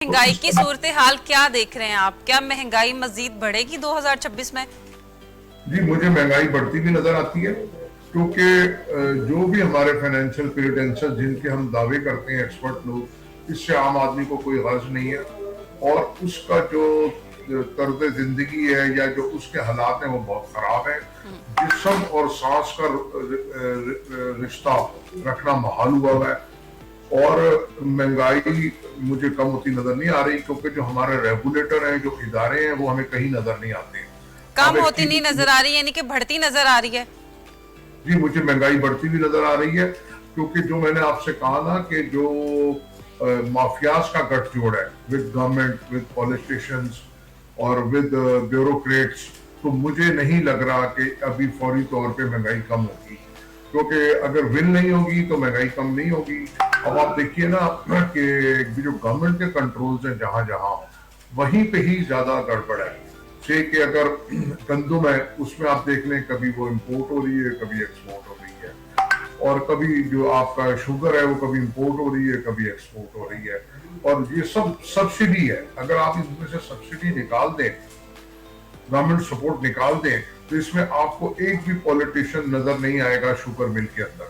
महंगाई की सूरत हाल क्या देख रहे हैं आप? क्या महंगाई मजीद बढ़ेगी 2026 में? जी, मुझे महंगाई बढ़ती भी नजर आती है क्योंकि जो भी हमारे फाइनेंशियल क्रेडेंशियल जिनके हम दावे करते हैं एक्सपर्ट लोग, इससे आम आदमी को कोई गर्ज नहीं है। और उसका जो तर्ज जिंदगी है या जो उसके हालात हैं वो बहुत खराब है। जिस्म और सांस का रिश्ता रखना महाल हुआ है। और महंगाई मुझे कम होती नजर नहीं आ रही क्योंकि जो हमारे रेगुलेटर हैं, जो इदारे हैं, वो हमें कहीं नजर नहीं आते। अब कम एक होती नहीं चीज, नजर आ रही, यानी कि बढ़ती नजर आ रही है। जी मुझे महंगाई बढ़ती भी नजर आ रही है क्योंकि जो मैंने आपसे कहा ना कि जो माफियाज का गठजोड़ है विद गवर्नमेंट, विद पॉलिटिशियंस और विद ब्यूरोक्रेट्स, तो मुझे नहीं लग रहा कि अभी फौरी तौर पे महंगाई कम होगी। क्योंकि अगर विल नहीं होगी तो महंगाई कम नहीं होगी। अब आप देखिए ना कि जो गवर्नमेंट के कंट्रोल्स हैं जहां जहां, वहीं पे ही ज्यादा गड़बड़ है। से कि अगर गंदुम है उसमें आप देख लें, कभी वो इंपोर्ट हो रही है, कभी एक्सपोर्ट हो रही है। और कभी जो आपका शुगर है वो कभी इंपोर्ट हो रही है, कभी एक्सपोर्ट हो रही है। और ये सब सब्सिडी है। अगर आप इसमें से सब्सिडी निकाल दें, गवर्नमेंट सपोर्ट निकाल दें, तो इसमें आपको एक भी पॉलिटिशियन नजर नहीं आएगा शुगर मिल के अंदर।